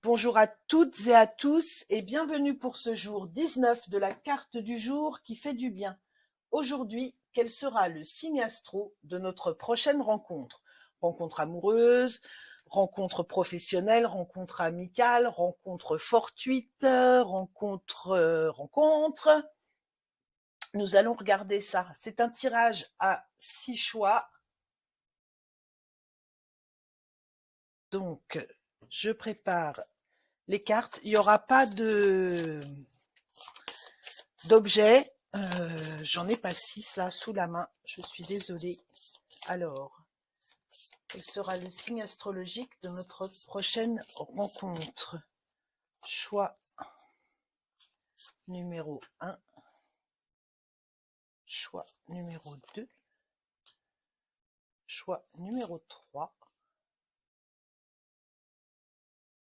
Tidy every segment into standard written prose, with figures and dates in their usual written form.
Bonjour à toutes et à tous et bienvenue pour ce jour 19 de la carte du jour qui fait du bien. Aujourd'hui, quel sera le signe astro de notre prochaine rencontre? Rencontre amoureuse, rencontre professionnelle, rencontre amicale, rencontre fortuite, rencontre. Nous allons regarder ça. C'est un tirage à 6 choix. Donc, je prépare les cartes. Il n'y aura pas d'objets. J'en ai pas 6 là sous la main. Je suis désolée. Alors, quel sera le signe astrologique de notre prochaine rencontre? Choix numéro 1. Choix numéro 2. Choix numéro 3.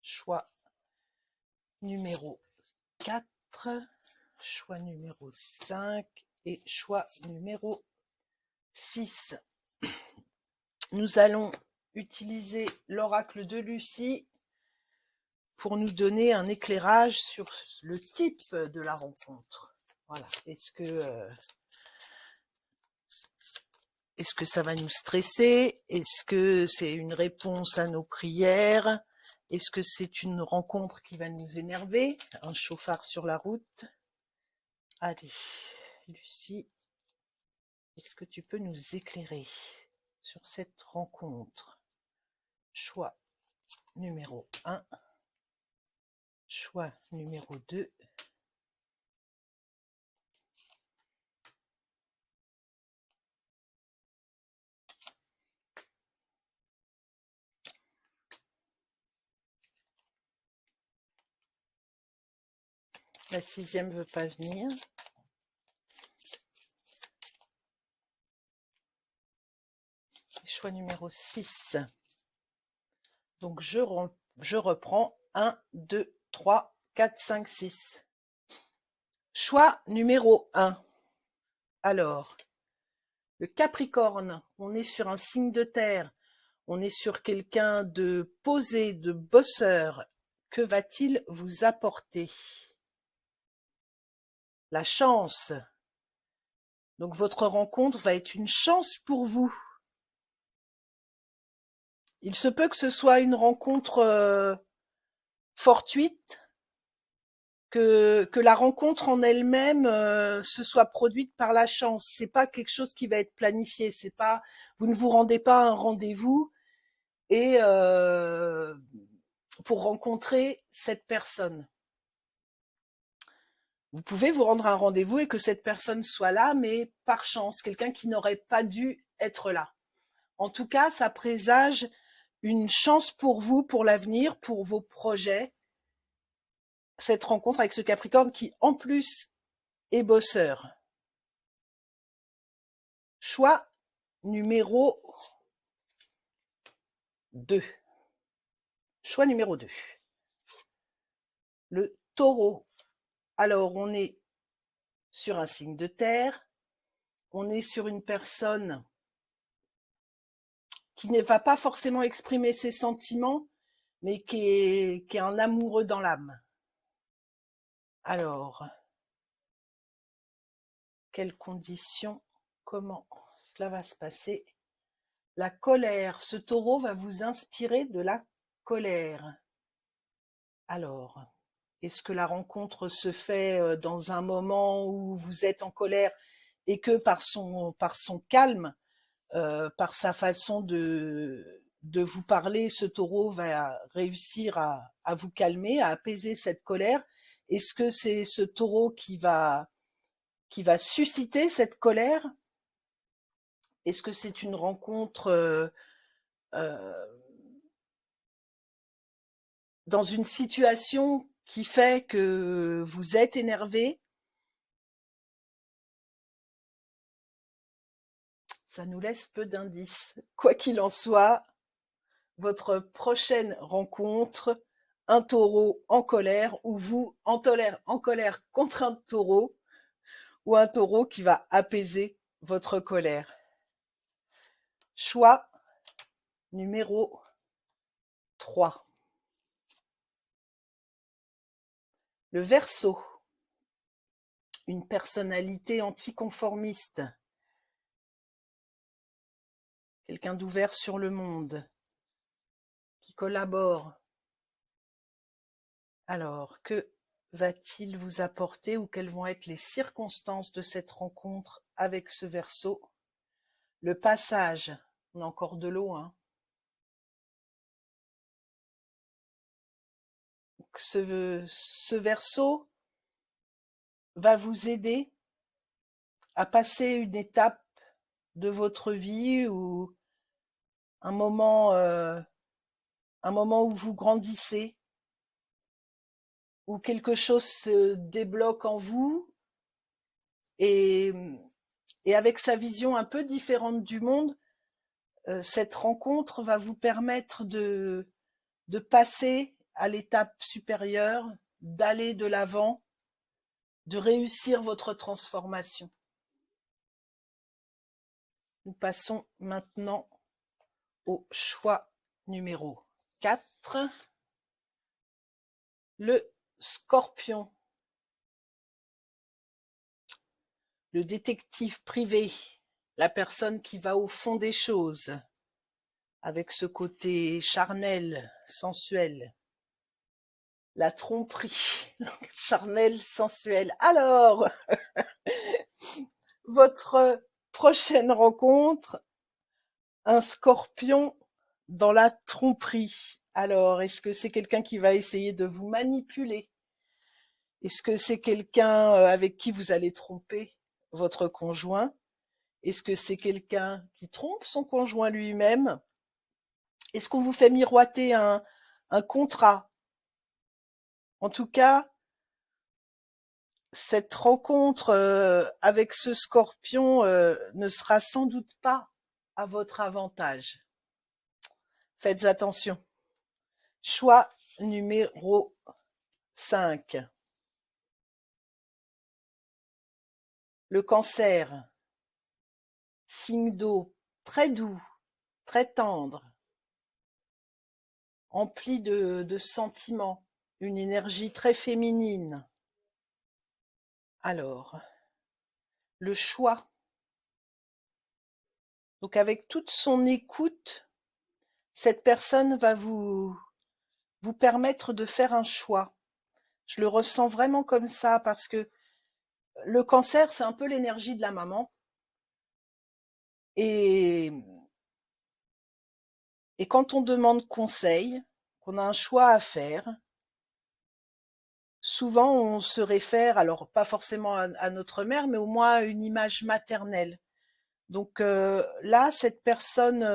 Choix numéro 4. Choix numéro 5 et choix numéro 6. Nous allons utiliser l'oracle de Lucie pour nous donner un éclairage sur le type de la rencontre. Voilà. Est-ce que ça va nous stresser? Est-ce que c'est une réponse à nos prières? Est-ce que c'est une rencontre qui va nous énerver? Un chauffard sur la route. Allez, Lucie, est-ce que tu peux nous éclairer sur cette rencontre? Choix numéro 1. Choix numéro 2. La 6e veut pas venir. Choix numéro 6. Donc je reprends 1, 2, 3, 4, 5, 6. Choix numéro 1. Alors, le Capricorne, on est sur un signe de terre, on est sur quelqu'un de posé, de bosseur. Que va-t-il vous apporter? La chance. Donc votre rencontre va être une chance pour vous. Il se peut que ce soit une rencontre fortuite, que la rencontre en elle-même se soit produite par la chance. C'est pas quelque chose qui va être planifié. C'est pas, vous ne vous rendez pas à un rendez-vous et pour rencontrer cette personne. Vous pouvez vous rendre à un rendez-vous et que cette personne soit là, mais par chance, quelqu'un qui n'aurait pas dû être là. En tout cas, ça présage une chance pour vous, pour l'avenir, pour vos projets. Cette rencontre avec ce Capricorne qui, en plus, est bosseur. Choix numéro 2. Choix numéro 2. Le taureau. Alors, on est sur un signe de terre. On est sur une personne qui ne va pas forcément exprimer ses sentiments, mais qui est un amoureux dans l'âme. Alors, quelles conditions, comment cela va se passer? La colère, ce taureau va vous inspirer de la colère. Alors, est-ce que la rencontre se fait dans un moment où vous êtes en colère et que par son calme, par sa façon de vous parler, ce taureau va réussir à vous calmer, à apaiser cette colère? Est-ce que c'est ce taureau qui va susciter cette colère? Est-ce que c'est une rencontre dans une situation qui fait que vous êtes énervé? Ça nous laisse peu d'indices. Quoi qu'il en soit, votre prochaine rencontre, un taureau en colère ou vous en colère contre un taureau ou un taureau qui va apaiser votre colère. Choix numéro 3. Le Verseau, une personnalité anticonformiste, quelqu'un d'ouvert sur le monde, qui collabore. Alors, que va-t-il vous apporter ou quelles vont être les circonstances de cette rencontre avec ce Verseau? Le passage, on a encore de l'eau, hein. Donc, ce Verseau va vous aider à passer une étape de votre vie ou un moment où vous grandissez, où quelque chose se débloque en vous et, et avec sa vision un peu différente du monde, cette rencontre va vous permettre de passer à l'étape supérieure, d'aller de l'avant, de réussir votre transformation. Nous passons maintenant au choix numéro 4, le Scorpion. Le détective privé, la personne qui va au fond des choses, avec ce côté charnel, sensuel. La tromperie, charnel, sensuel. Alors, votre prochaine rencontre, un Scorpion dans la tromperie. Alors, est-ce que c'est quelqu'un qui va essayer de vous manipuler? Est-ce que c'est quelqu'un avec qui vous allez tromper votre conjoint? Est-ce que c'est quelqu'un qui trompe son conjoint lui-même? Est-ce qu'on vous fait miroiter un contrat? En tout cas, cette rencontre avec ce Scorpion ne sera sans doute pas à votre avantage. Faites attention. Choix numéro 5. Le Cancer. Signe d'eau très doux, très tendre, empli de sentiments, une énergie très féminine. Alors, le choix. Donc avec toute son écoute, cette personne va vous permettre de faire un choix. Je le ressens vraiment comme ça parce que le Cancer, c'est un peu l'énergie de la maman. Et quand on demande conseil, qu'on a un choix à faire, souvent on se réfère, alors pas forcément à notre mère, mais au moins à une image maternelle. Donc là, cette personne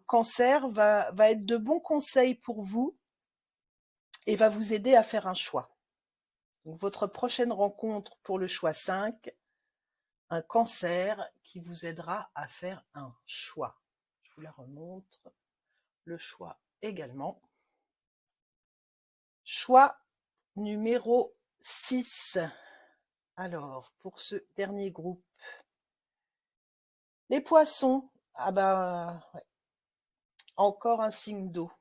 Cancer va être de bons conseils pour vous et va vous aider à faire un choix. Donc, votre prochaine rencontre pour le choix 5, un Cancer qui vous aidera à faire un choix. Je vous la remontre. Le choix également. Choix numéro 6. Alors, pour ce dernier groupe, les Poissons. Ah bah, ouais. Encore un signe d'eau.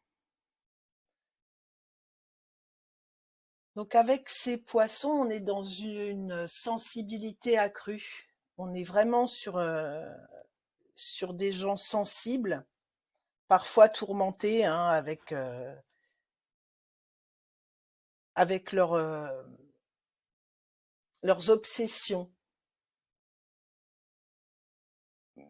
Donc avec ces Poissons, on est dans une sensibilité accrue. On est vraiment sur des gens sensibles, parfois tourmentés hein, avec leurs obsessions.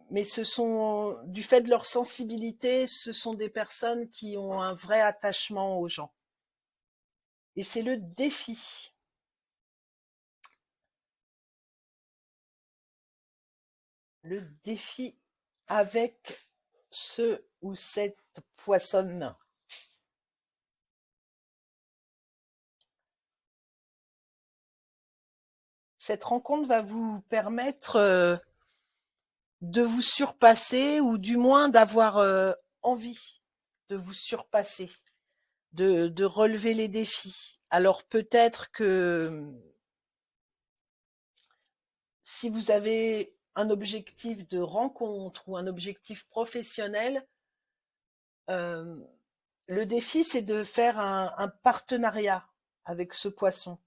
Mais ce sont, du fait de leur sensibilité, ce sont des personnes qui ont un vrai attachement aux gens. Et c'est le défi. Le défi avec ce ou cette poissonne. Cette rencontre va vous permettre de vous surpasser ou du moins d'avoir envie de vous surpasser, de relever les défis. Alors peut-être que si vous avez un objectif de rencontre ou un objectif professionnel, le défi c'est de faire un partenariat avec ce poisson.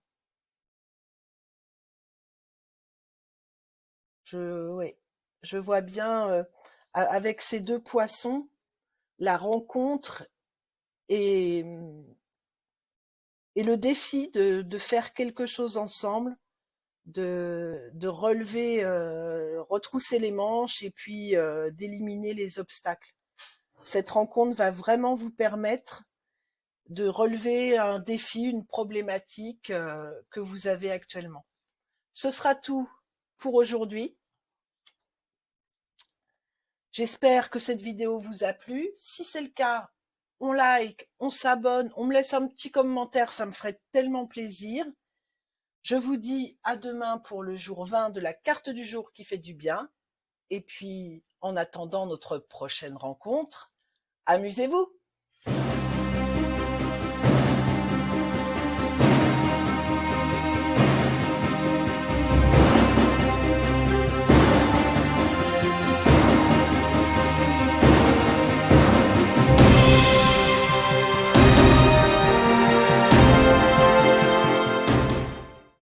Ouais, je vois bien avec ces deux poissons la rencontre et, et le défi de faire quelque chose ensemble, de relever, retrousser les manches et puis d'éliminer les obstacles. Cette rencontre va vraiment vous permettre de relever un défi, une problématique que vous avez actuellement. Ce sera tout pour aujourd'hui. J'espère que cette vidéo vous a plu. Si c'est le cas, on like, on s'abonne, on me laisse un petit commentaire, ça me ferait tellement plaisir. Je vous dis à demain pour le jour 20 de la carte du jour qui fait du bien. Et puis, en attendant notre prochaine rencontre, amusez-vous!